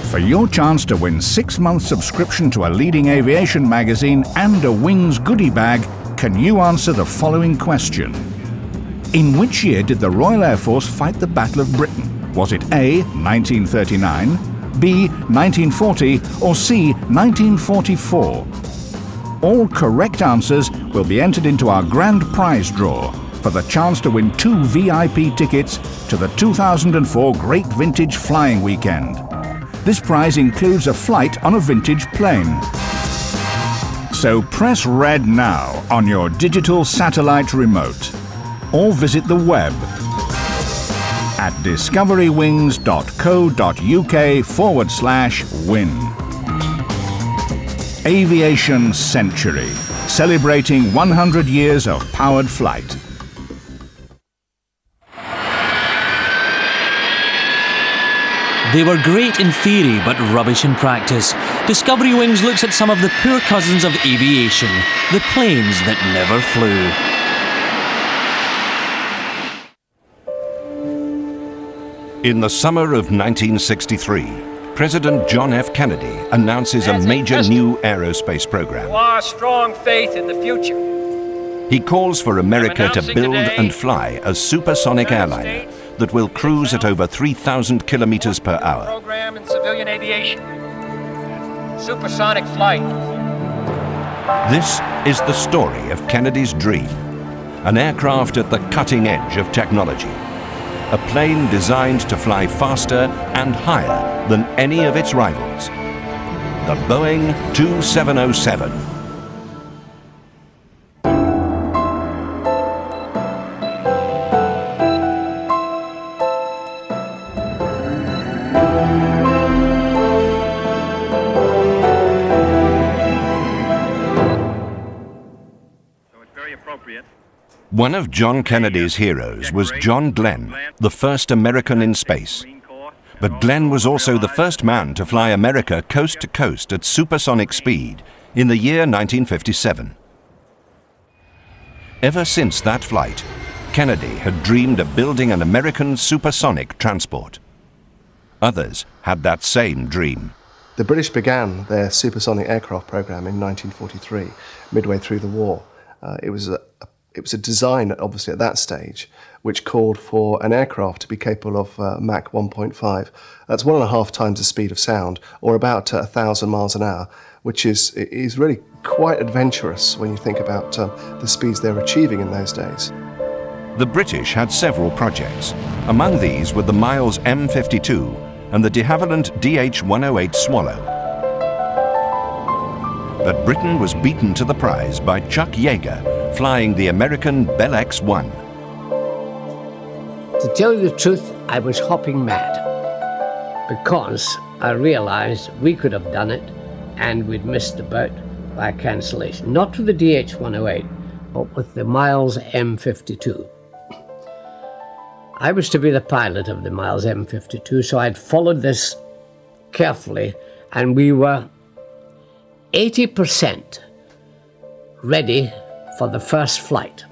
For your chance to win 6-month subscription to a leading aviation magazine and a Wings goodie bag, can you answer the following question? In which year did the Royal Air Force fight the Battle of Britain? Was it A, 1939, B, 1940, or C, 1944? All correct answers will be entered into our grand prize draw for the chance to win 2 VIP tickets to the 2004 Great Vintage Flying Weekend. This prize includes a flight on a vintage plane. So press red now on your digital satellite remote, or visit the web at discoverywings.co.uk/win. Aviation Century, celebrating 100 years of powered flight. They were great in theory, but rubbish in practice. Discovery Wings looks at some of the poor cousins of aviation, the planes that never flew. In the summer of 1963, President John F. Kennedy announces a major new aerospace program. Our strong faith in the future. He calls for America to build and fly a supersonic airliner that will cruise at over 3,000 kilometers per hour. Program in civilian aviation. Supersonic flight. This is the story of Kennedy's dream. An aircraft at the cutting edge of technology. A plane designed to fly faster and higher than any of its rivals. The Boeing 2707. One of John Kennedy's heroes was John Glenn, the first American in space. But Glenn was also the first man to fly America coast to coast at supersonic speed in the year 1957. Ever since that flight, Kennedy had dreamed of building an American supersonic transport. Others had that same dream. The British began their supersonic aircraft program in 1943, midway through the war. It was a design, obviously, at that stage, which called for an aircraft to be capable of Mach 1.5. That's 1.5 times the speed of sound, or about 1,000 miles an hour, which is really quite adventurous when you think about the speeds they were achieving in those days. The British had several projects. Among these were the Miles M52 and the de Havilland DH-108 Swallow. But Britain was beaten to the prize by Chuck Yeager, flying the American Bell X-1. To tell you the truth, I was hopping mad, because I realized we could have done it and we'd missed the boat by cancellation. Not with the DH-108, but with the Miles M52. I was to be the pilot of the Miles M52, so I'd followed this carefully, and we were 80% ready for the first flight,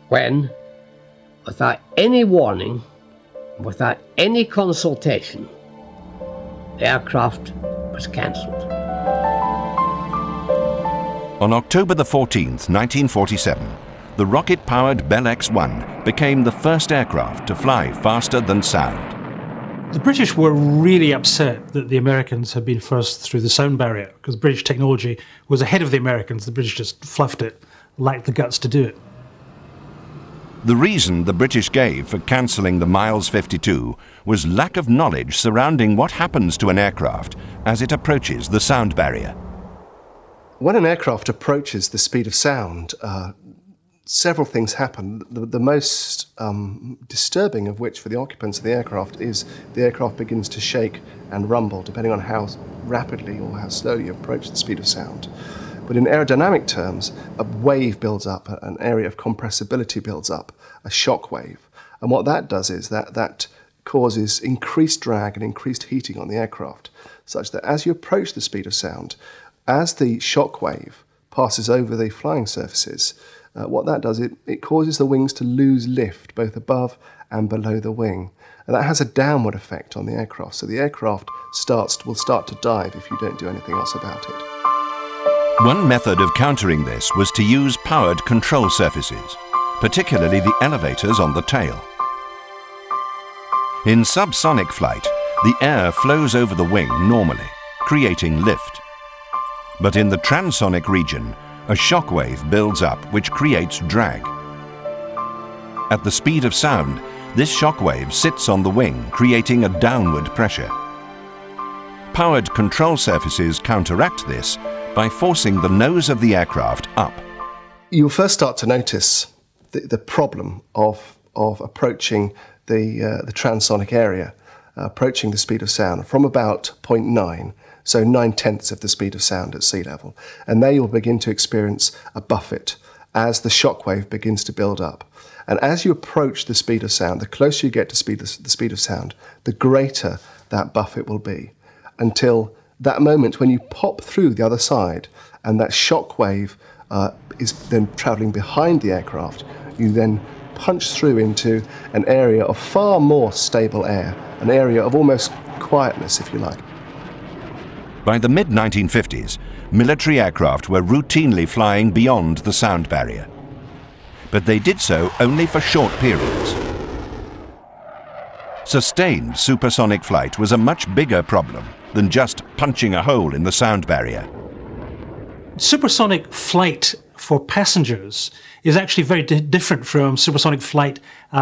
when, without any warning, without any consultation, the aircraft was cancelled. On October the 14th, 1947, the rocket-powered Bell X-1 became the first aircraft to fly faster than sound. The British were really upset that the Americans had been first through the sound barrier, because British technology was ahead of the Americans. The British just fluffed it, lacked the guts to do it. The reason the British gave for cancelling the Miles 52 was lack of knowledge surrounding what happens to an aircraft as it approaches the sound barrier. When an aircraft approaches the speed of sound, several things happen. The most disturbing of which for the occupants of the aircraft is the aircraft begins to shake and rumble, depending on how rapidly or how slowly you approach the speed of sound. But in aerodynamic terms, a wave builds up, an area of compressibility builds up, a shock wave. And what that does is that causes increased drag and increased heating on the aircraft, such that as you approach the speed of sound, as the shock wave passes over the flying surfaces, what that does, it causes the wings to lose lift both above and below the wing. And that has a downward effect on the aircraft. So the aircraft will start to dive if you don't do anything else about it. One method of countering this was to use powered control surfaces, particularly the elevators on the tail. In subsonic flight, the air flows over the wing normally, creating lift. But in the transonic region, a shock wave builds up which creates drag. At the speed of sound, this shock wave sits on the wing, creating a downward pressure. Powered control surfaces counteract this by forcing the nose of the aircraft up. You'll first start to notice the problem of approaching the transonic area, approaching the speed of sound from about 0.9, so 9/10 of the speed of sound at sea level. And there you'll begin to experience a buffet as the shock wave begins to build up. And as you approach the speed of sound, the closer you get to the speed of sound, the greater that buffet will be, until that moment when you pop through the other side and that shock wave is then travelling behind the aircraft. You then punch through into an area of far more stable air, an area of almost quietness, if you like. By the mid-1950s, military aircraft were routinely flying beyond the sound barrier. But they did so only for short periods. Sustained supersonic flight was a much bigger problem than just punching a hole in the sound barrier. Supersonic flight for passengers is actually very different from supersonic flight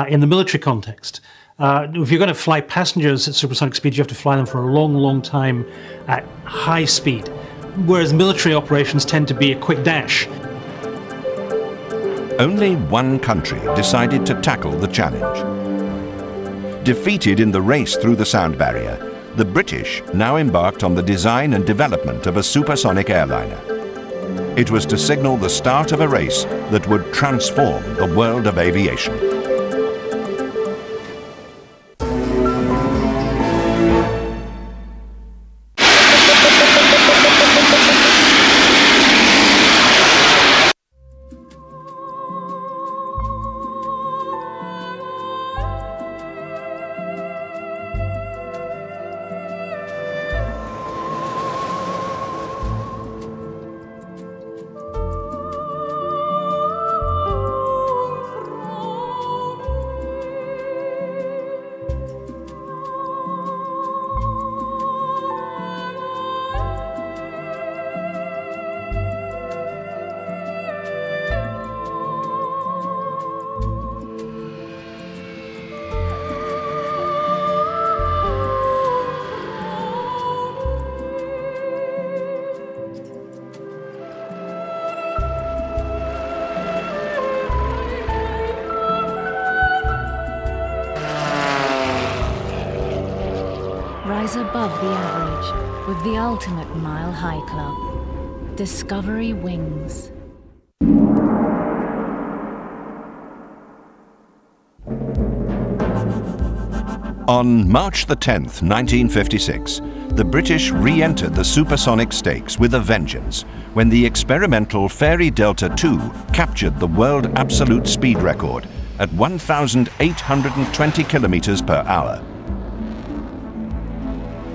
in the military context. If you're going to fly passengers at supersonic speed, you have to fly them for a long, long time at high speed, whereas military operations tend to be a quick dash. Only one country decided to tackle the challenge. Defeated in the race through the sound barrier, the British now embarked on the design and development of a supersonic airliner. It was to signal the start of a race that would transform the world of aviation. Rise above the average with the ultimate Mile High Club. Discovery Wings. On March the 10th, 1956, the British re-entered the supersonic stakes with a vengeance when the experimental Fairy Delta II captured the world absolute speed record at 1,820 kilometers per hour.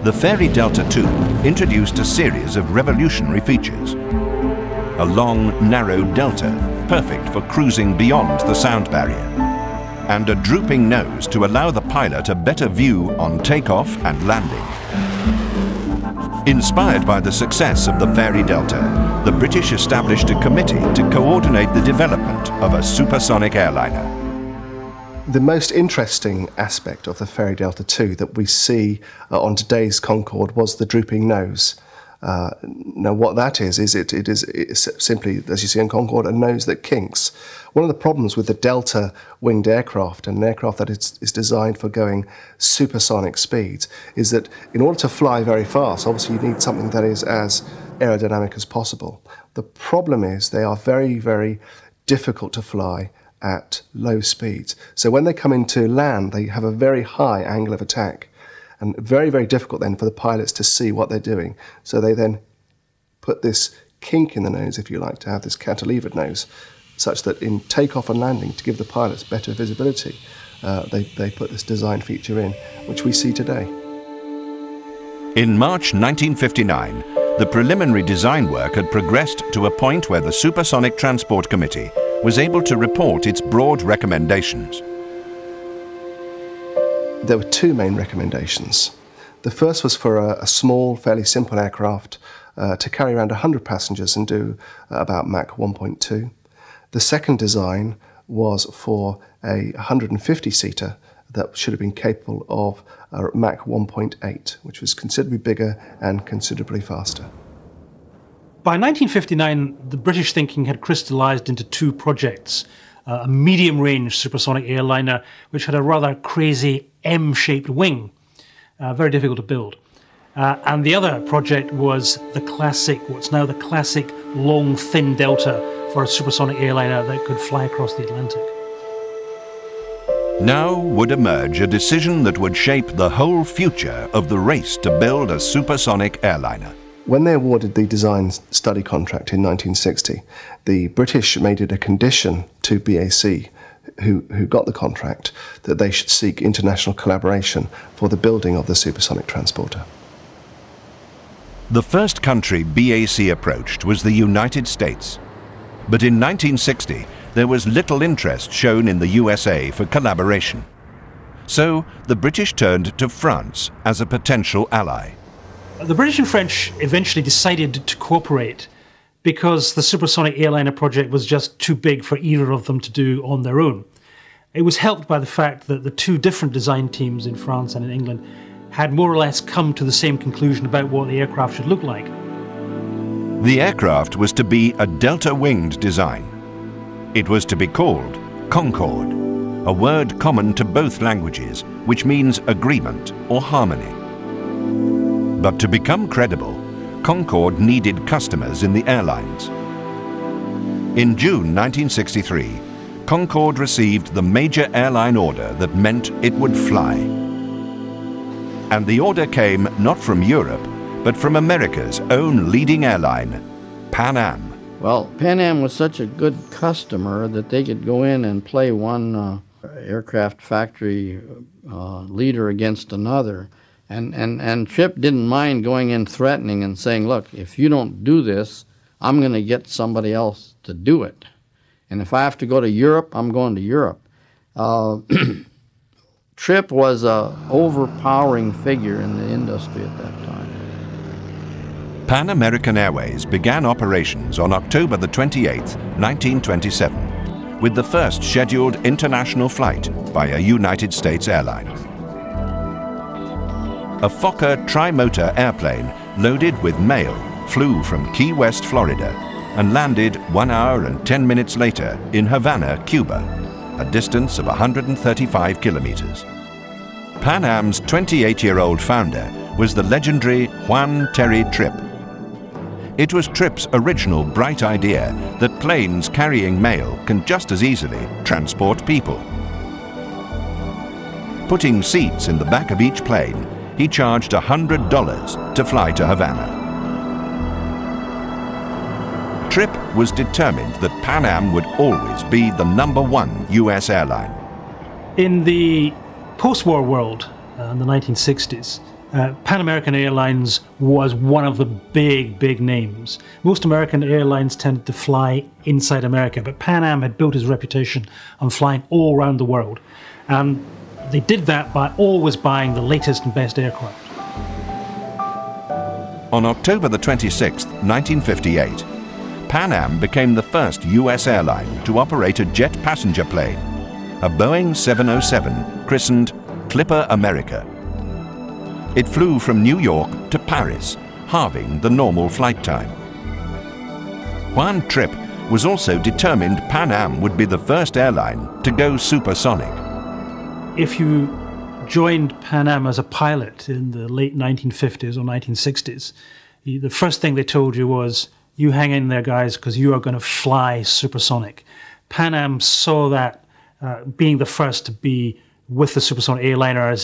The Fairy Delta II introduced a series of revolutionary features. A long, narrow delta, perfect for cruising beyond the sound barrier, and a drooping nose to allow the pilot a better view on takeoff and landing. Inspired by the success of the Fairy Delta, the British established a committee to coordinate the development of a supersonic airliner. The most interesting aspect of the Fairy Delta II that we see on today's Concorde was the drooping nose. Now what that is it's simply, as you see on Concorde, a nose that kinks. One of the problems with the Delta winged aircraft, and an aircraft that is designed for going supersonic speeds, is that in order to fly very fast, obviously you need something that is as aerodynamic as possible. The problem is they are very, very difficult to fly at low speeds. So when they come into land, they have a very high angle of attack, and very, very difficult then for the pilots to see what they're doing. So they then put this kink in the nose, if you like, to have this cantilevered nose, such that in takeoff and landing, to give the pilots better visibility, they put this design feature in, which we see today. In March 1959, the preliminary design work had progressed to a point where the Supersonic Transport Committee was able to report its broad recommendations. There were two main recommendations. The first was for a small, fairly simple aircraft to carry around 100 passengers and do about Mach 1.2. The second design was for a 150-seater that should have been capable of Mach 1.8, which was considerably bigger and considerably faster. By 1959, the British thinking had crystallised into two projects. A medium-range supersonic airliner, which had a rather crazy M-shaped wing, very difficult to build. And the other project was the classic, what's now the classic long, thin delta for a supersonic airliner that could fly across the Atlantic. Now would emerge a decision that would shape the whole future of the race to build a supersonic airliner. When they awarded the design study contract in 1960, the British made it a condition to BAC, who got the contract, that they should seek international collaboration for the building of the supersonic transporter. The first country BAC approached was the United States. But in 1960, there was little interest shown in the USA for collaboration. So the British turned to France as a potential ally. The British and French eventually decided to cooperate because the supersonic airliner project was just too big for either of them to do on their own. It was helped by the fact that the two different design teams in France and in England had more or less come to the same conclusion about what the aircraft should look like. The aircraft was to be a delta-winged design. It was to be called Concorde, a word common to both languages, which means agreement or harmony. But to become credible, Concorde needed customers in the airlines. In June 1963, Concorde received the major airline order that meant it would fly. And the order came not from Europe, but from America's own leading airline, Pan Am. Well, Pan Am was such a good customer that they could go in and play one aircraft factory leader against another. And Tripp didn't mind going in threatening and saying, look, if you don't do this, I'm going to get somebody else to do it. And if I have to go to Europe, I'm going to Europe. Tripp was an overpowering figure in the industry at that time. Pan American Airways began operations on October the 28th, 1927, with the first scheduled international flight by a United States airline. A Fokker tri-motor airplane loaded with mail flew from Key West, Florida, and landed 1 hour and 10 minutes later in Havana, Cuba, a distance of 135 kilometers. Pan Am's 28-year-old founder was the legendary Juan Terry Tripp. It was Tripp's original bright idea that planes carrying mail can just as easily transport people. Putting seats in the back of each plane, he charged $100 to fly to Havana. Tripp was determined that Pan Am would always be the #1 US airline. In the post-war world, in the 1960s, Pan American Airlines was one of the big names. Most American airlines tended to fly inside America, but Pan Am had built his reputation on flying all around the world. And they did that by always buying the latest and best aircraft. On October the 26th, 1958, Pan Am became the first US airline to operate a jet passenger plane, a Boeing 707 christened Clipper America. It flew from New York to Paris, halving the normal flight time. Juan Tripp was also determined Pan Am would be the first airline to go supersonic. If you joined Pan Am as a pilot in the late 1950s or 1960s, the first thing they told you was, you hang in there, guys, because you are going to fly supersonic. Pan Am saw that being the first to be with the supersonic airliner as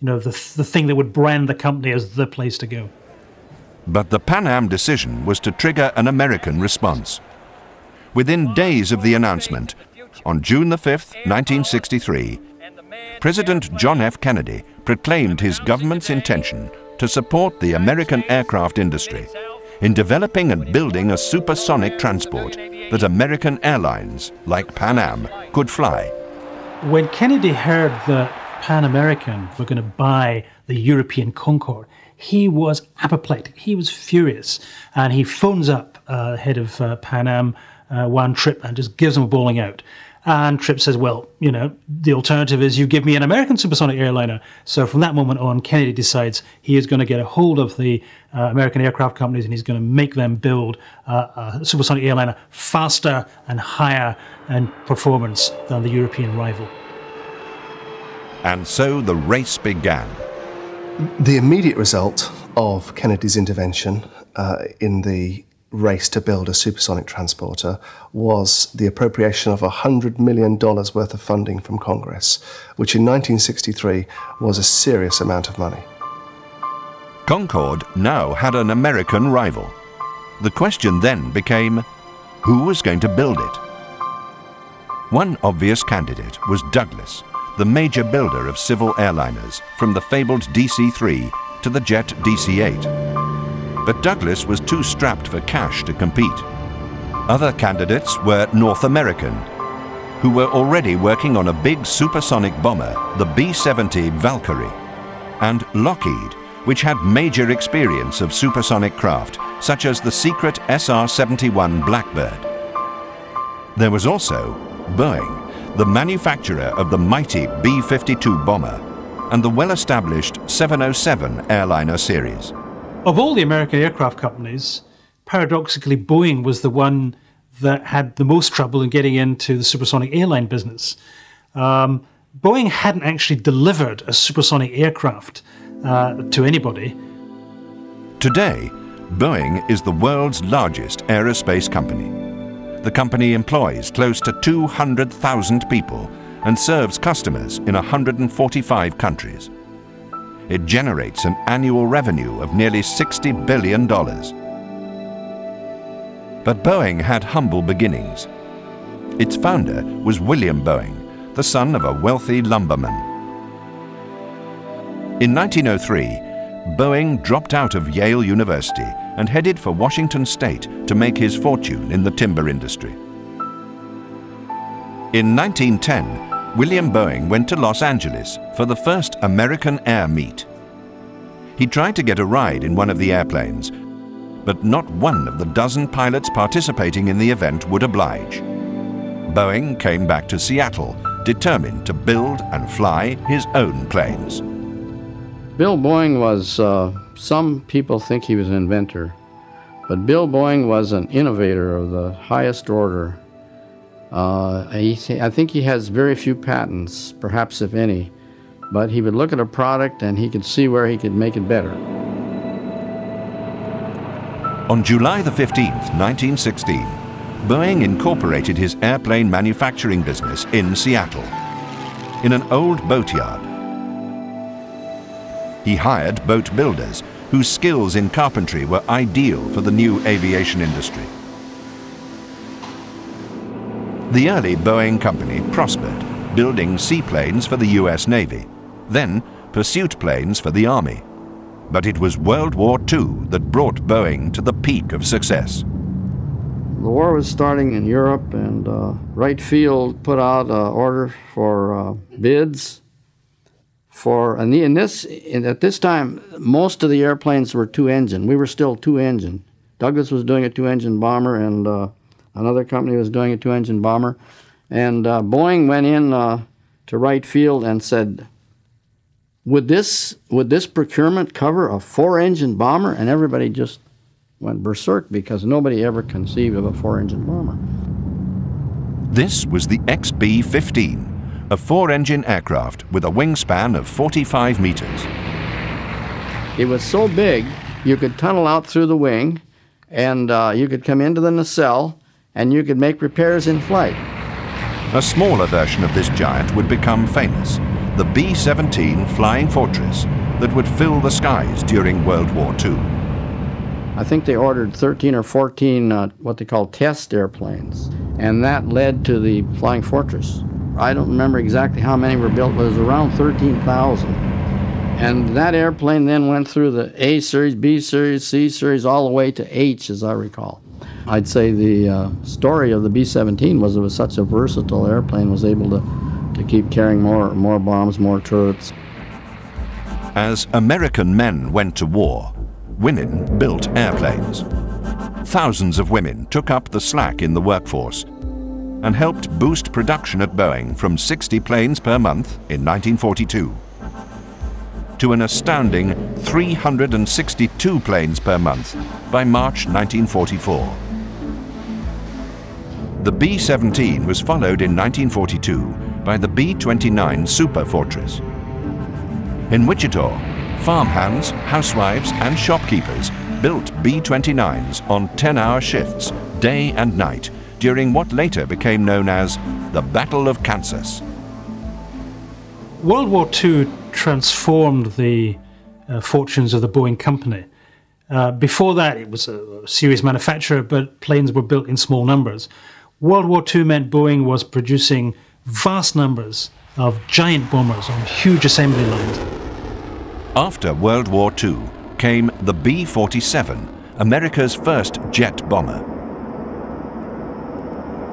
the thing that would brand the company as the place to go. But the Pan Am decision was to trigger an American response. Within days of the announcement, on June the 5th, 1963, President John F. Kennedy proclaimed his government's intention to support the American aircraft industry in developing and building a supersonic transport that American airlines, like Pan Am, could fly. When Kennedy heard that Pan American were going to buy the European Concorde, he was apoplectic. He was furious. And he phones up head of Pan Am, one Tripp, and just gives him a bawling out. And Tripp says, well, the alternative is you give me an American supersonic airliner. So from that moment on, Kennedy decides he is going to get a hold of the American aircraft companies and he's going to make them build a supersonic airliner faster and higher in performance than the European rival. And so the race began. The immediate result of Kennedy's intervention in the race to build a supersonic transporter was the appropriation of $100 million worth of funding from Congress, which in 1963 was a serious amount of money. Concorde now had an American rival. The question then became, who was going to build it? One obvious candidate was Douglas, the major builder of civil airliners, from the fabled DC-3 to the jet DC-8. But Douglas was too strapped for cash to compete. Other candidates were North American, who were already working on a big supersonic bomber, the B-70 Valkyrie, and Lockheed, which had major experience of supersonic craft, such as the secret SR-71 Blackbird. There was also Boeing, the manufacturer of the mighty B-52 bomber, and the well-established 707 airliner series. Of all the American aircraft companies, paradoxically, Boeing was the one that had the most trouble in getting into the supersonic airline business. Boeing hadn't actually delivered a supersonic aircraft to anybody. Today, Boeing is the world's largest aerospace company. The company employs close to 200,000 people and serves customers in 145 countries. It generates an annual revenue of nearly $60 billion. But Boeing had humble beginnings. Its founder was William Boeing, the son of a wealthy lumberman. In 1903, Boeing dropped out of Yale University and headed for Washington State to make his fortune in the timber industry. In 1910, William Boeing went to Los Angeles for the first American Air Meet. He tried to get a ride in one of the airplanes, but not one of the dozen pilots participating in the event would oblige. Boeing came back to Seattle, determined to build and fly his own planes. Bill Boeing was, some people think he was an inventor, but Bill Boeing was an innovator of the highest order. I think he has very few patents, perhaps if any, but he would look at a product and he could see where he could make it better. On July the 15th, 1916, Boeing incorporated his airplane manufacturing business in Seattle, in an old boatyard. He hired boat builders whose skills in carpentry were ideal for the new aviation industry. The early Boeing company prospered, building seaplanes for the US Navy, then pursuit planes for the Army. But it was World War II that brought Boeing to the peak of success. The war was starting in Europe, and Wright Field put out an order for bids. At this time, most of the airplanes were two-engine. We were still two-engine. Douglas was doing a two-engine bomber, and another company was doing a two-engine bomber. And Boeing went in to Wright Field and said, would this procurement cover a four-engine bomber? And everybody just went berserk because nobody ever conceived of a four-engine bomber. This was the XB-15, a four-engine aircraft with a wingspan of 45 meters. It was so big, you could tunnel out through the wing, and you could come into the nacelle, and you could make repairs in flight. A smaller version of this giant would become famous, the B-17 Flying Fortress that would fill the skies during World War II. I think they ordered 13 or 14 what they call test airplanes, and that led to the Flying Fortress. I don't remember exactly how many were built, but it was around 13,000. And that airplane then went through the A series, B series, C series, all the way to H, as I recall. I'd say the story of the B-17 was it was such a versatile airplane, was able to keep carrying more bombs, more turrets. As American men went to war, women built airplanes. Thousands of women took up the slack in the workforce and helped boost production at Boeing from 60 planes per month in 1942 to an astounding 362 planes per month by March 1944. The B-17 was followed in 1942 by the B-29 Super Fortress. In Wichita, farmhands, housewives and shopkeepers built B-29s on 10-hour shifts, day and night, during what later became known as the Battle of Kansas. World War II transformed the fortunes of the Boeing company. Before that, it was a serious manufacturer, but planes were built in small numbers. World War II meant Boeing was producing vast numbers of giant bombers on huge assembly lines. After World War II came the B-47, America's first jet bomber.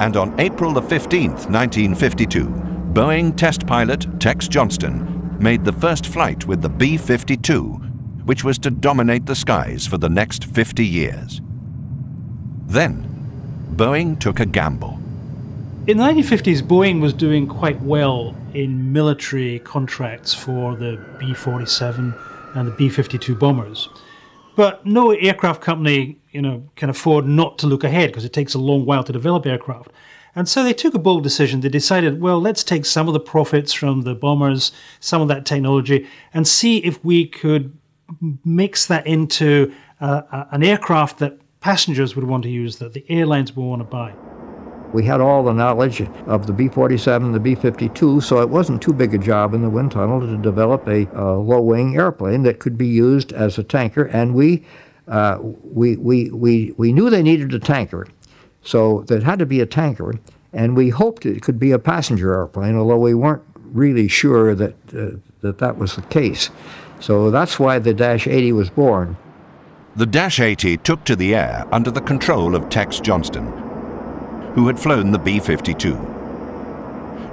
And on April the 15th, 1952, Boeing test pilot Tex Johnston made the first flight with the B-52, which was to dominate the skies for the next 50 years. Then, Boeing took a gamble. In the 1950s, Boeing was doing quite well in military contracts for the B-47 and the B-52 bombers. But no aircraft company, can afford not to look ahead because it takes a long while to develop aircraft. And so they took a bold decision. They decided, well, let's take some of the profits from the bombers, some of that technology, and see if we could mix that into an aircraft that passengers would want to use, that the airlines would want to buy. We had all the knowledge of the B-47, the B-52, so it wasn't too big a job in the wind tunnel to develop a low-wing airplane that could be used as a tanker, and we knew they needed a tanker, so there had to be a tanker, and we hoped it could be a passenger airplane, although we weren't really sure that that was the case. So that's why the Dash 80 was born. The Dash 80 took to the air under the control of Tex Johnston, who had flown the B-52.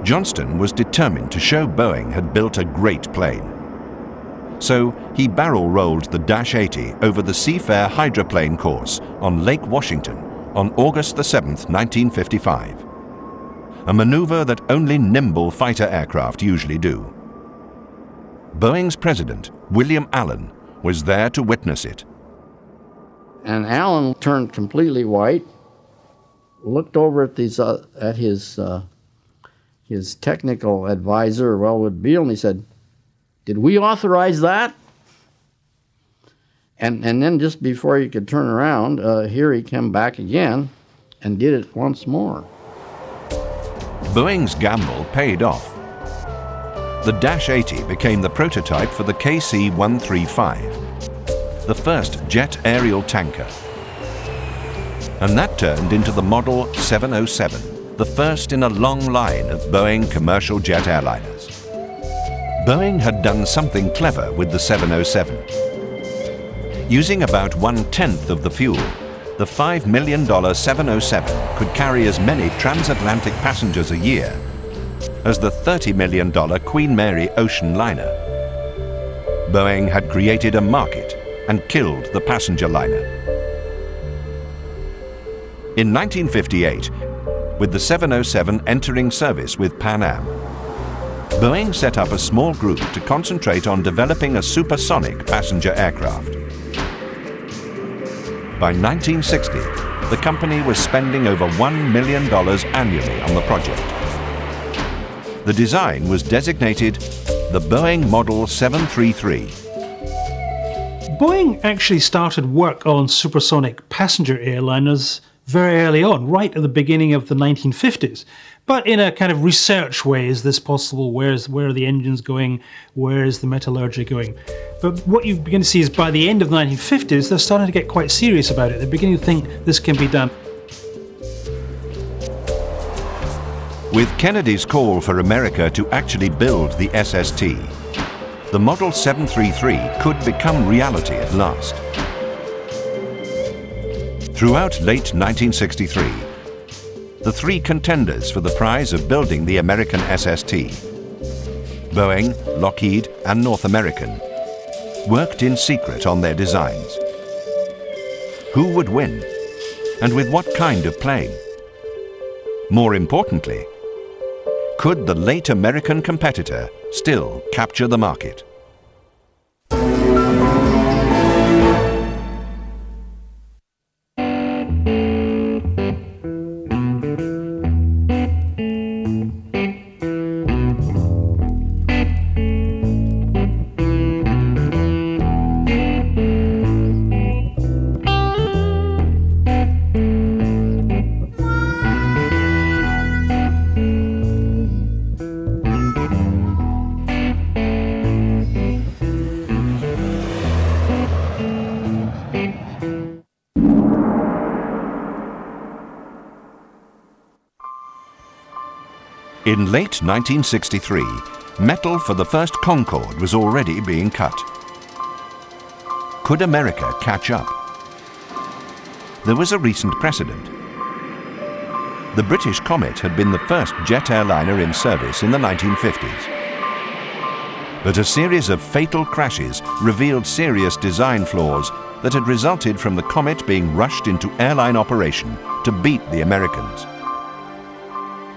Johnston was determined to show Boeing had built a great plane. So he barrel-rolled the Dash 80 over the Seafair hydroplane course on Lake Washington on August the 7th, 1955. A maneuver that only nimble fighter aircraft usually do. Boeing's president, William Allen, was there to witness it. And Allen turned completely white, looked over at his technical advisor, Wellwood Beale, and he said, "Did we authorize that?" And then just before he could turn around, here he came back again and did it once more. Boeing's gamble paid off. The Dash 80 became the prototype for the KC-135, the first jet aerial tanker. And that turned into the Model 707, the first in a long line of Boeing commercial jet airliners. Boeing had done something clever with the 707. Using about 1/10 of the fuel, the $5 million 707 could carry as many transatlantic passengers a year as the $30 million Queen Mary ocean liner. Boeing had created a market and killed the passenger liner. In 1958, with the 707 entering service with Pan Am, Boeing set up a small group to concentrate on developing a supersonic passenger aircraft. By 1960, the company was spending over $1 million annually on the project. The design was designated the Boeing Model 733. Boeing actually started work on supersonic passenger airliners very early on, right at the beginning of the 1950s. But in a kind of research way, is this possible? Where are the engines going? Where is the metallurgy going? But what you begin to see is by the end of the 1950s, they're starting to get quite serious about it. They're beginning to think this can be done. With Kennedy's call for America to actually build the SST, the Model 733 could become reality at last. Throughout late 1963, the three contenders for the prize of building the American SST, Boeing, Lockheed and North American, worked in secret on their designs. Who would win? And with what kind of plane? More importantly, could the late American competitor still capture the market? In late 1963, metal for the first Concorde was already being cut. Could America catch up? There was a recent precedent. The British Comet had been the first jet airliner in service in the 1950s. But a series of fatal crashes revealed serious design flaws that had resulted from the Comet being rushed into airline operation to beat the Americans.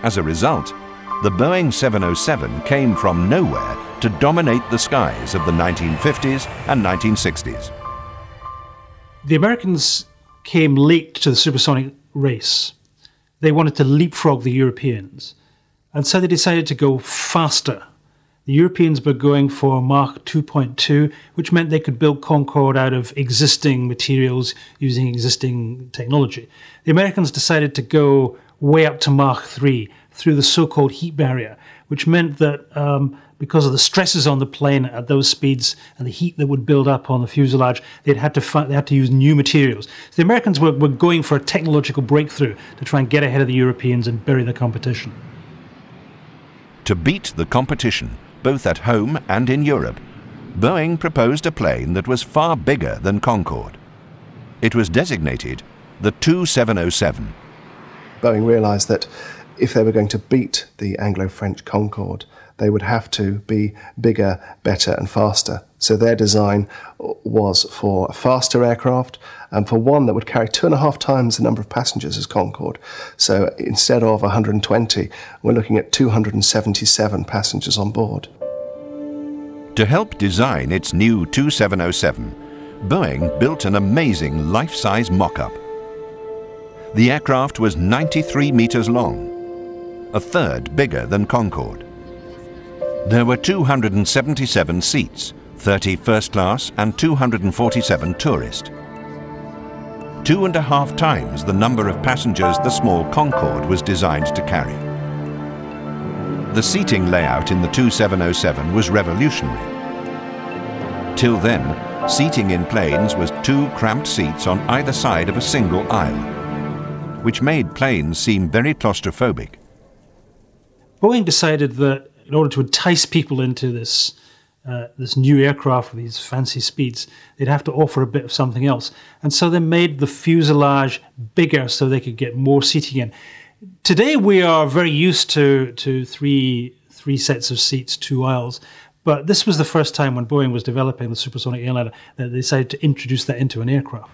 As a result, the Boeing 707 came from nowhere to dominate the skies of the 1950s and 1960s. The Americans came late to the supersonic race. They wanted to leapfrog the Europeans, and so they decided to go faster. The Europeans were going for Mach 2.2, which meant they could build Concorde out of existing materials using existing technology. The Americans decided to go way up to Mach 3 through the so-called heat barrier, which meant that because of the stresses on the plane at those speeds and the heat that would build up on the fuselage, they had to use new materials. So the Americans were going for a technological breakthrough to try and get ahead of the Europeans and bury the competition. To beat the competition, both at home and in Europe, Boeing proposed a plane that was far bigger than Concorde. It was designated the 2707. Boeing realised that if they were going to beat the Anglo-French Concorde, they would have to be bigger, better and faster. So their design was for a faster aircraft and for one that would carry 2.5 times the number of passengers as Concorde. So instead of 120, we're looking at 277 passengers on board. To help design its new 2707, Boeing built an amazing life-size mock-up. The aircraft was 93 meters long, a third bigger than Concorde. There were 277 seats, 30 first class and 247 tourist. 2.5 times the number of passengers the small Concorde was designed to carry. The seating layout in the 2707 was revolutionary. Till then, seating in planes was 2 cramped seats on either side of a single aisle, which made planes seem very claustrophobic. Boeing decided that in order to entice people into this new aircraft with these fancy speeds, they'd have to offer a bit of something else. And so they made the fuselage bigger so they could get more seating in. Today we are very used to three sets of seats, 2 aisles. But this was the first time when Boeing was developing the supersonic airliner that they decided to introduce that into an aircraft.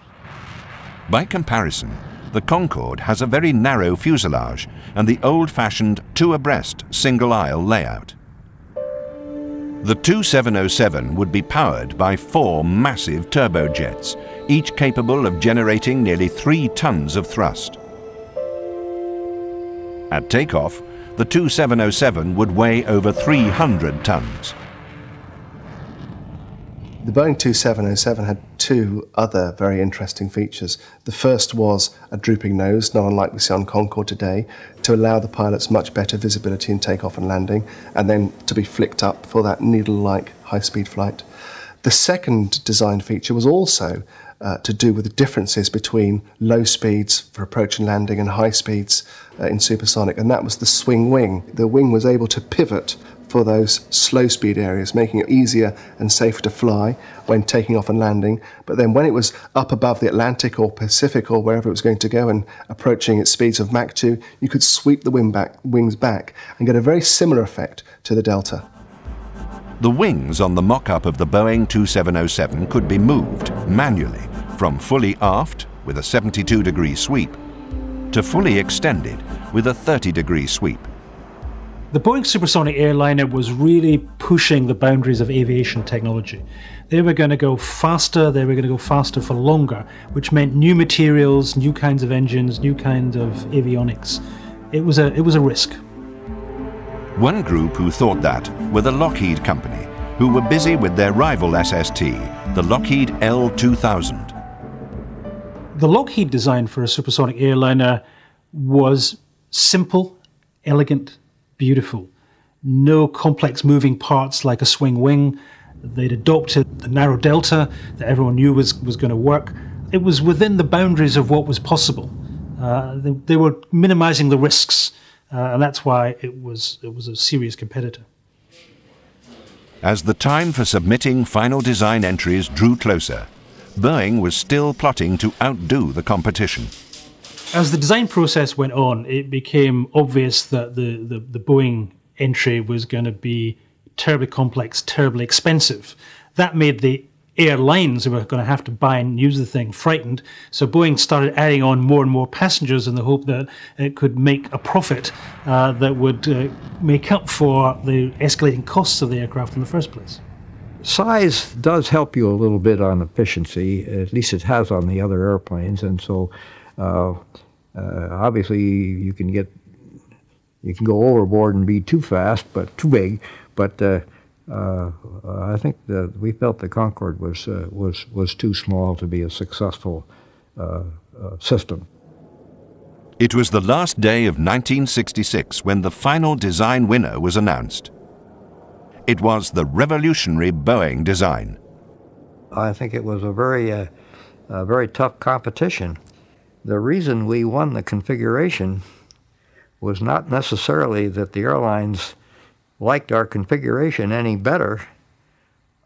By comparison, the Concorde has a very narrow fuselage and the old-fashioned 2-abreast single-aisle layout. The 2707 would be powered by 4 massive turbojets, each capable of generating nearly 3 tons of thrust. At takeoff, the 2707 would weigh over 300 tons. The Boeing 2707 had two other very interesting features. The first was a drooping nose, not unlike we see on Concorde today, to allow the pilots much better visibility in takeoff and landing, and then to be flicked up for that needle-like high-speed flight. The second design feature was also to do with the differences between low speeds for approach and landing and high speeds in supersonic, and that was the swing wing. The wing was able to pivot for those slow speed areas, making it easier and safer to fly when taking off and landing. But then when it was up above the Atlantic or Pacific or wherever it was going to go and approaching its speeds of Mach 2, you could sweep the wings back and get a very similar effect to the Delta. The wings on the mock-up of the Boeing 2707 could be moved manually from fully aft with a 72-degree sweep to fully extended with a 30-degree sweep. The Boeing supersonic airliner was really pushing the boundaries of aviation technology. They were going to go faster, they were going to go faster for longer, which meant new materials, new kinds of engines, new kinds of avionics. It was a risk. One group who thought that were the Lockheed Company, who were busy with their rival SST, the Lockheed L2000. The Lockheed design for a supersonic airliner was simple, elegant, beautiful. No complex moving parts like a swing wing. They'd adopted the narrow delta that everyone knew was going to work. It was within the boundaries of what was possible. They were minimizing the risks, and that's why it was a serious competitor. As the time for submitting final design entries drew closer, Boeing was still plotting to outdo the competition. As the design process went on, it became obvious that the Boeing entry was going to be terribly complex, terribly expensive. That made the airlines who were going to have to buy and use the thing frightened. So Boeing started adding on more and more passengers in the hope that it could make a profit that would make up for the escalating costs of the aircraft in the first place. Size does help you a little bit on efficiency, at least it has on the other airplanes, and so obviously you can go overboard and be too fast, but too big. But I think that we felt the Concorde was too small to be a successful system. It was the last day of 1966 when the final design winner was announced. It was the revolutionary Boeing design. I think it was a very tough competition. The reason we won the configuration was not necessarily that the airlines liked our configuration any better.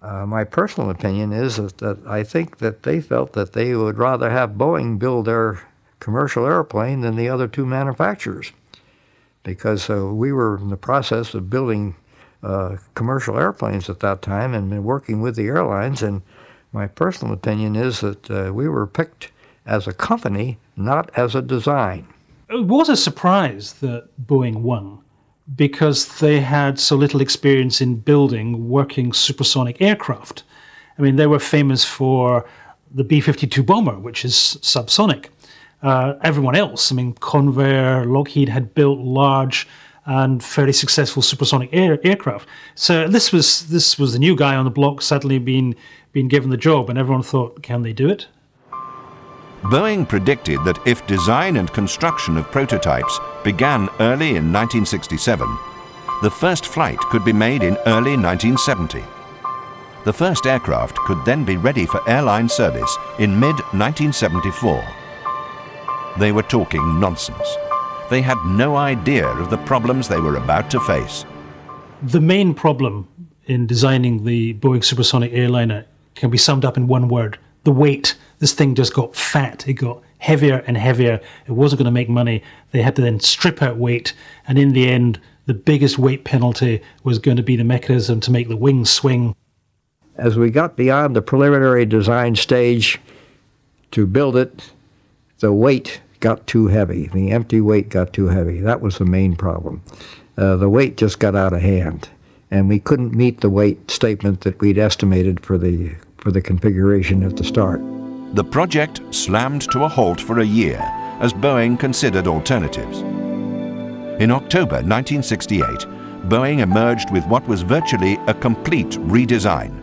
My personal opinion is that I think that they felt that they would rather have Boeing build their commercial airplane than the other two manufacturers, because we were in the process of building commercial airplanes at that time and been working with the airlines, and my personal opinion is that we were picked as a company, not as a design. It was a surprise that Boeing won because they had so little experience in building working supersonic aircraft. I mean, they were famous for the B-52 bomber, which is subsonic. Everyone else, I mean, Convair, Lockheed had built large and fairly successful supersonic aircraft. So this was the new guy on the block suddenly being given the job, and everyone thought, can they do it? Boeing predicted that if design and construction of prototypes began early in 1967, the first flight could be made in early 1970. The first aircraft could then be ready for airline service in mid-1974. They were talking nonsense. They had no idea of the problems they were about to face. The main problem in designing the Boeing supersonic airliner can be summed up in one word: the weight. This thing just got fat. It got heavier and heavier. It wasn't going to make money. They had to then strip out weight, and in the end, the biggest weight penalty was going to be the mechanism to make the wings swing. As we got beyond the preliminary design stage to build it, the weight got too heavy. The empty weight got too heavy. That was the main problem. The weight just got out of hand, and we couldn't meet the weight statement that we'd estimated for the configuration at the start. The project slammed to a halt for a year as Boeing considered alternatives. In October 1968, Boeing emerged with what was virtually a complete redesign.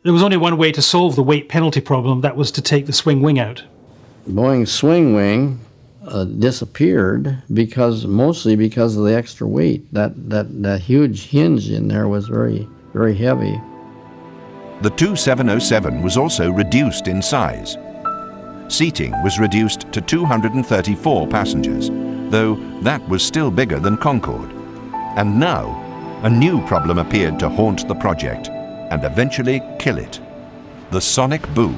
there was only one way to solve the weight penalty problem. That was to take the swing wing out. Boeing's swing wing disappeared mostly because of the extra weight. That huge hinge in there was very, very heavy. The 2707 was also reduced in size. Seating was reduced to 234 passengers, though that was still bigger than Concorde. And now, a new problem appeared to haunt the project and eventually kill it: the sonic boom.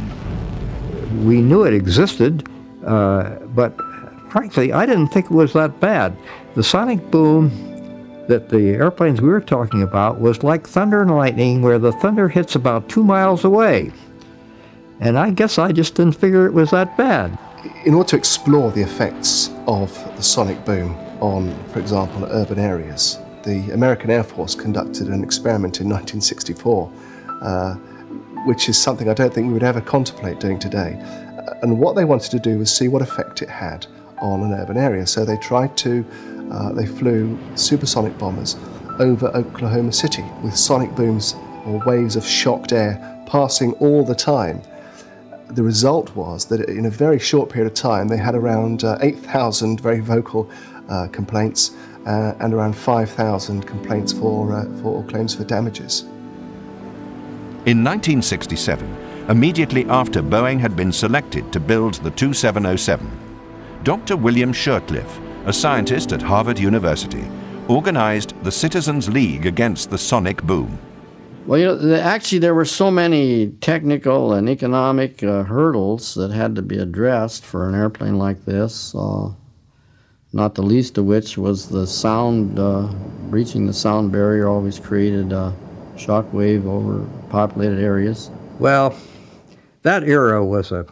We knew it existed, but frankly, I didn't think it was that bad. The sonic boom that the airplanes we were talking about was like thunder and lightning, where the thunder hits about 2 miles away. And I guess I just didn't figure it was that bad. In order to explore the effects of the sonic boom on, for example, urban areas, the American Air Force conducted an experiment in 1964, which is something I don't think we would ever contemplate doing today. And what they wanted to do was see what effect it had on an urban area. So they they flew supersonic bombers over Oklahoma City with sonic booms or waves of shocked air passing all the time. The result was that in a very short period of time, they had around 8,000 very vocal complaints and around 5,000 complaints for claims for damages. In 1967, immediately after Boeing had been selected to build the 2707, Dr. William Shercliffe, a scientist at Harvard University, organized the Citizens League against the sonic boom. Well, actually there were so many technical and economic hurdles that had to be addressed for an airplane like this, not the least of which was the sound. Reaching the sound barrier always created a shock wave over populated areas. Well, that era was a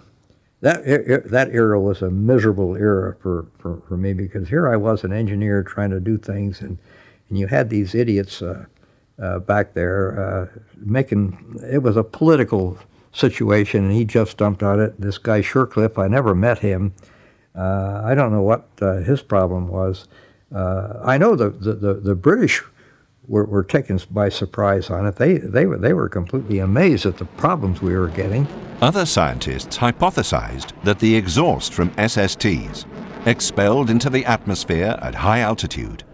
miserable era for me, because here I was, an engineer trying to do things, and you had these idiots back there it was a political situation, and he just jumped on it. This guy Shercliffe, I never met him. I don't know what his problem was. I know the British were taken by surprise on it. They were completely amazed at the problems we were getting. Other scientists hypothesized that the exhaust from SSTs, expelled into the atmosphere at high altitude,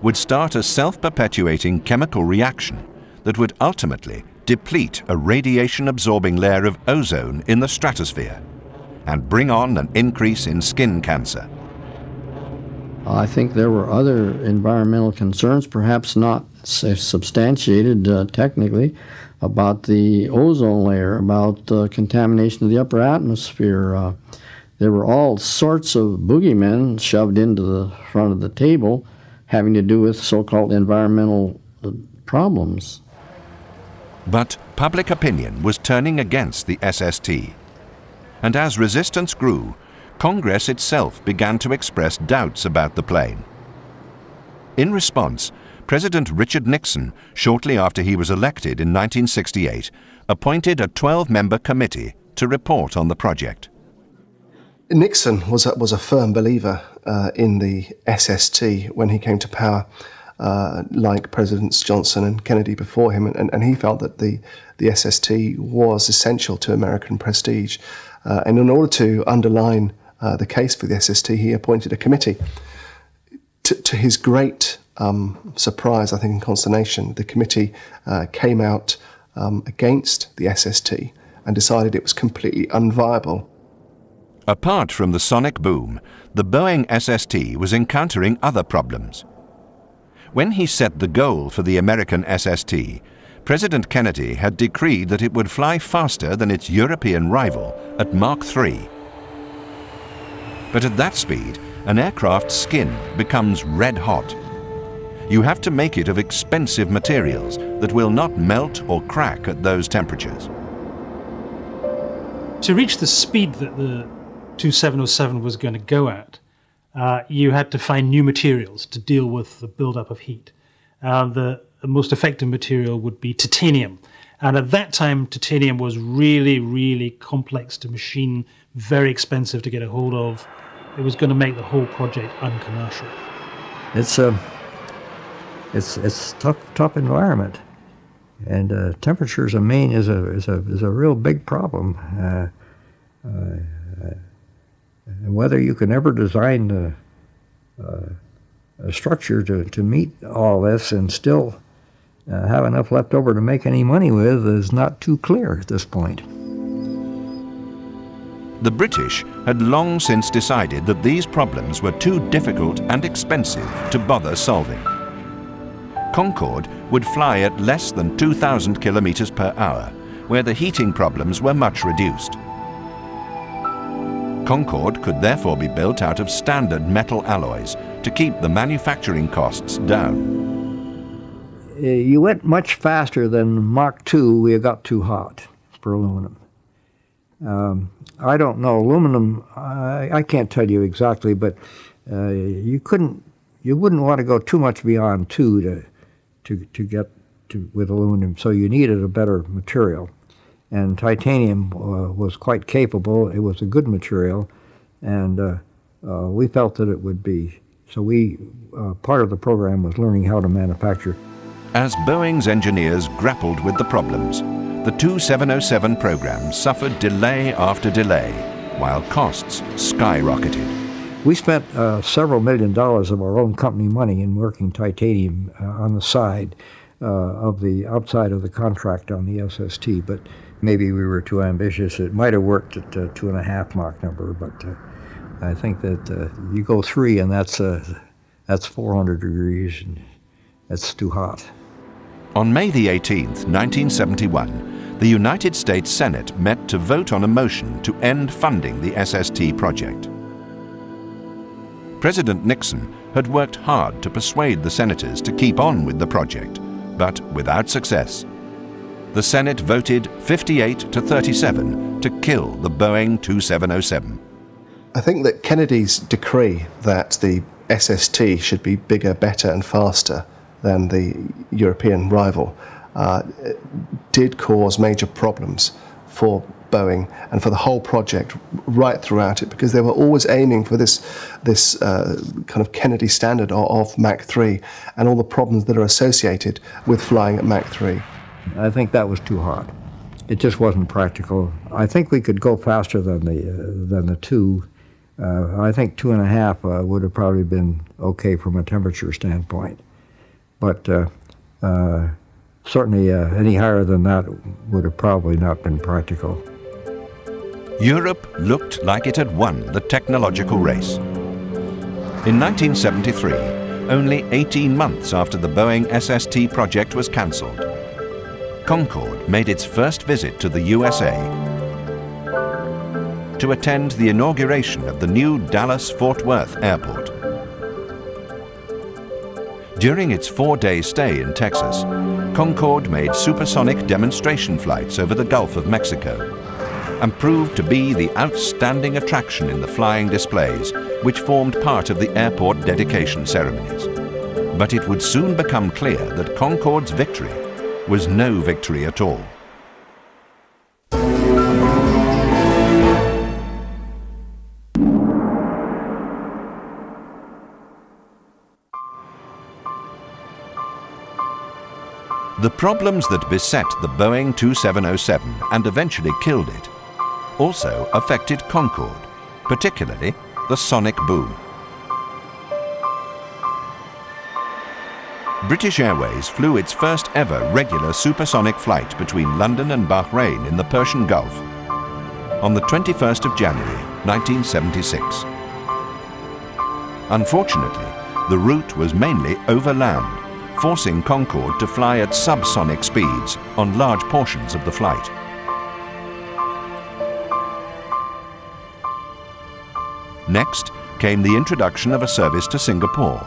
would start a self-perpetuating chemical reaction that would ultimately deplete a radiation-absorbing layer of ozone in the stratosphere and bring on an increase in skin cancer. I think there were other environmental concerns, perhaps not substantiated technically, about the ozone layer, about contamination of the upper atmosphere. There were all sorts of boogeymen shoved into the front of the table having to do with so-called environmental problems. But public opinion was turning against the SST. And as resistance grew, Congress itself began to express doubts about the plane. In response, President Richard Nixon, shortly after he was elected in 1968, appointed a 12-member committee to report on the project. Nixon was a firm believer in the SST when he came to power, like Presidents Johnson and Kennedy before him, and he felt that the SST was essential to American prestige. And in order to underline the case for the SST, he appointed a committee. To his great surprise, I think, and consternation, the committee came out against the SST and decided it was completely unviable. Apart from the sonic boom, the Boeing SST was encountering other problems. When he set the goal for the American SST, President Kennedy had decreed that it would fly faster than its European rival at Mach 3. But at that speed, an aircraft's skin becomes red hot. You have to make it of expensive materials that will not melt or crack at those temperatures. To reach the speed that the 2707 was going to go at, you had to find new materials to deal with the buildup of heat. The most effective material would be titanium. And at that time, titanium was really, really complex to machine, very expensive to get a hold of. It was going to make the whole project uncommercial. It's tough environment. And temperatures in Maine is a real big problem. And whether you can ever design a structure to meet all this and still have enough left over to make any money with is not too clear at this point. The British had long since decided that these problems were too difficult and expensive to bother solving. Concorde would fly at less than 2,000 kilometers per hour, where the heating problems were much reduced. Concorde could therefore be built out of standard metal alloys to keep the manufacturing costs down. You went much faster than Mach 2. We got too hot for aluminum. I don't know, aluminum, I can't tell you exactly, but you wouldn't want to go too much beyond 2 to get to with aluminum, so you needed a better material. And titanium was quite capable. It was a good material, and we felt that it would be. So part of the program was learning how to manufacture. As Boeing's engineers grappled with the problems, the 2707 program suffered delay after delay, while costs skyrocketed. We spent several $1 million of our own company money in working titanium on the side of the outside of the contract on the SST, but maybe we were too ambitious. It might have worked at 2.5 Mach number, but I think that you go 3 and that's 400 degrees, and that's too hot. On May the 18th, 1971, the United States Senate met to vote on a motion to end funding the SST project. President Nixon had worked hard to persuade the senators to keep on with the project, but without success. The Senate voted 58 to 37 to kill the Boeing 2707. I think that Kennedy's decree that the SST should be bigger, better and faster than the European rival did cause major problems for Boeing and for the whole project right throughout it, because they were always aiming for this kind of Kennedy standard of Mach 3 and all the problems that are associated with flying at Mach 3. I think that was too hot. It just wasn't practical. I think we could go faster than the 2. I think 2.5 would have probably been okay from a temperature standpoint. But certainly any higher than that would have probably not been practical. Europe looked like it had won the technological race. In 1973, only 18 months after the Boeing SST project was cancelled, Concorde made its first visit to the USA to attend the inauguration of the new Dallas-Fort Worth airport. During its 4-day stay in Texas, Concorde made supersonic demonstration flights over the Gulf of Mexico and proved to be the outstanding attraction in the flying displays which formed part of the airport dedication ceremonies. But it would soon become clear that Concorde's victory was no victory at all. The problems that beset the Boeing 2707 and eventually killed it also affected Concorde, particularly the sonic boom. British Airways flew its first ever regular supersonic flight between London and Bahrain in the Persian Gulf on the 21st of January 1976. Unfortunately, the route was mainly overland, forcing Concorde to fly at subsonic speeds on large portions of the flight. Next came the introduction of a service to Singapore.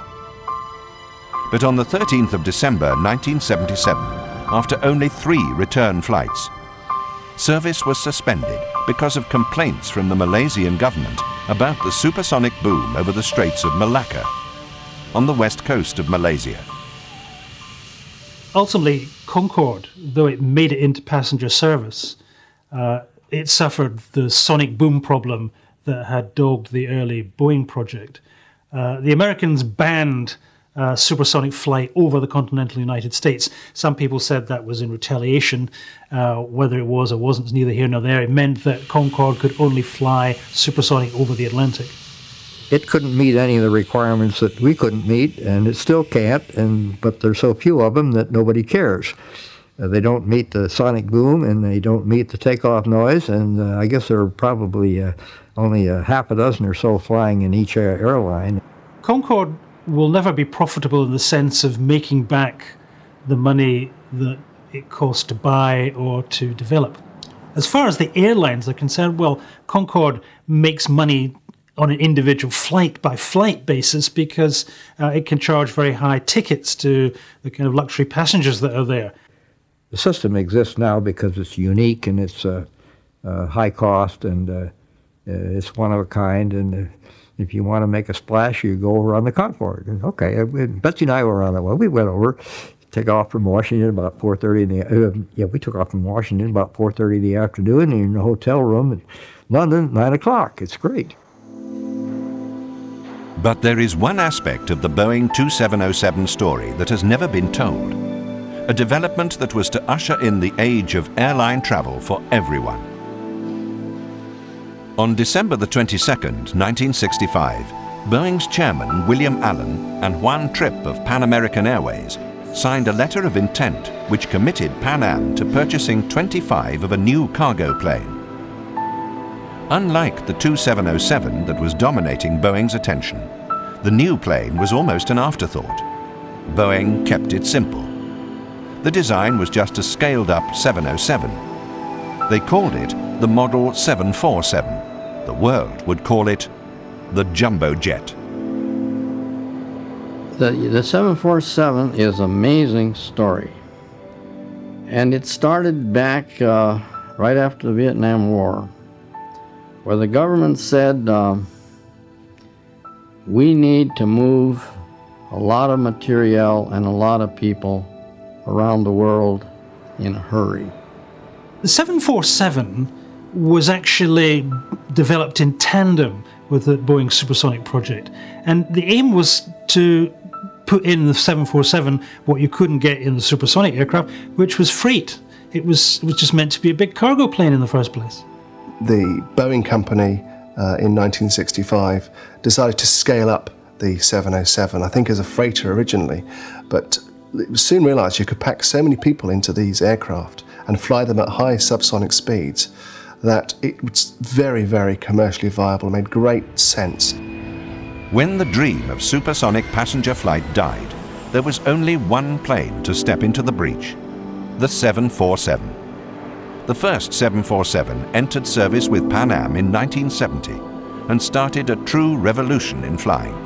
But on the 13th of December 1977, after only 3 return flights, service was suspended because of complaints from the Malaysian government about the supersonic boom over the Straits of Malacca on the west coast of Malaysia. Ultimately, Concorde, though it made it into passenger service, it suffered the sonic boom problem that had dogged the early Boeing project. The Americans banned supersonic flight over the continental United States. Some people said that was in retaliation. Whether it was or wasn't is neither here nor there. It meant that Concorde could only fly supersonic over the Atlantic. It couldn't meet any of the requirements that we couldn't meet, and it still can't, but there's so few of them that nobody cares. They don't meet the sonic boom, and they don't meet the takeoff noise, and I guess there are probably only half a dozen or so flying in each airline. Concorde will never be profitable in the sense of making back the money that it cost to buy or to develop. As far as the airlines are concerned, well, Concorde makes money on an individual flight-by-flight basis because it can charge very high tickets to the kind of luxury passengers that are there. The system exists now because it's unique and it's high cost and it's one of a kind, and if you want to make a splash, you go over on the Concorde. And okay, Betsy and I were on it. Well, we went over, take off from Washington about 4:30 in the we took off from Washington about 4:30 in the afternoon, and you're in a hotel room in London, 9 o'clock. It's great. But there is one aspect of the Boeing 2707 story that has never been told. A development that was to usher in the age of airline travel for everyone. On December the 22nd, 1965, Boeing's chairman, William Allen, and Juan Tripp of Pan American Airways signed a letter of intent which committed Pan Am to purchasing 25 of a new cargo plane. Unlike the 2707 that was dominating Boeing's attention, the new plane was almost an afterthought. Boeing kept it simple. The design was just a scaled-up 707. They called it the Model 747. The world would call it the Jumbo Jet. The 747 is an amazing story. And it started back right after the Vietnam War, where the government said, we need to move a lot of material and a lot of people around the world in a hurry. The 747 was actually developed in tandem with the Boeing supersonic project. And the aim was to put in the 747 what you couldn't get in the supersonic aircraft, which was freight. It was just meant to be a big cargo plane in the first place. The Boeing company in 1965 decided to scale up the 707, I think as a freighter originally, but it was soon realised you could pack so many people into these aircraft and fly them at high subsonic speeds that it was very, very commercially viable and made great sense. When the dream of supersonic passenger flight died, there was only one plane to step into the breach, the 747. The first 747 entered service with Pan Am in 1970 and started a true revolution in flying.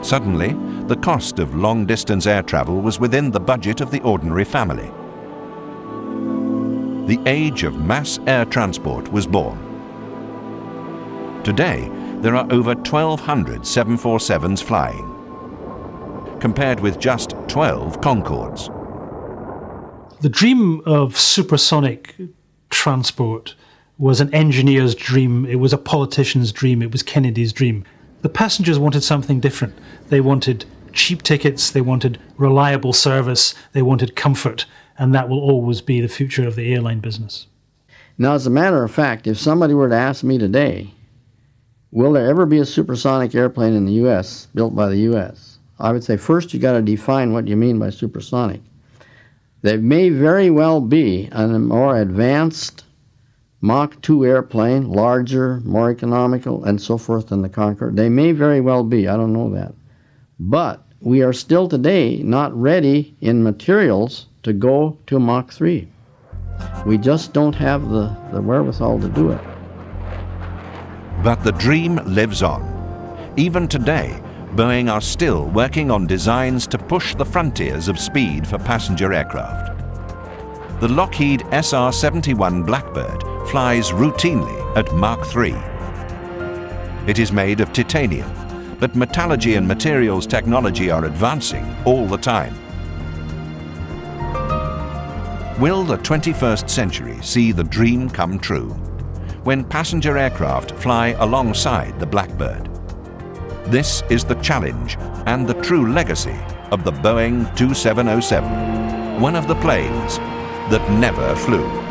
Suddenly, the cost of long-distance air travel was within the budget of the ordinary family. The age of mass air transport was born. Today, there are over 1,200 747s flying, compared with just 12 Concordes. The dream of supersonic transport was an engineer's dream, it was a politician's dream, it was Kennedy's dream. The passengers wanted something different. They wanted cheap tickets, they wanted reliable service, they wanted comfort, and that will always be the future of the airline business. Now, as a matter of fact, if somebody were to ask me today, will there ever be a supersonic airplane in the U.S., built by the U.S., I would say first you got to define what you mean by supersonic. There may very well be a more advanced Mach 2 airplane, larger, more economical, and so forth than the Concorde. They may very well be, I don't know that. But we are still today not ready in materials to go to Mach 3. We just don't have the wherewithal to do it. But the dream lives on. Even today, Boeing are still working on designs to push the frontiers of speed for passenger aircraft. The Lockheed SR-71 Blackbird flies routinely at Mach 3. It is made of titanium, but metallurgy and materials technology are advancing all the time. Will the 21st century see the dream come true, when passenger aircraft fly alongside the Blackbird? This is the challenge and the true legacy of the Boeing 2707, one of the planes that never flew.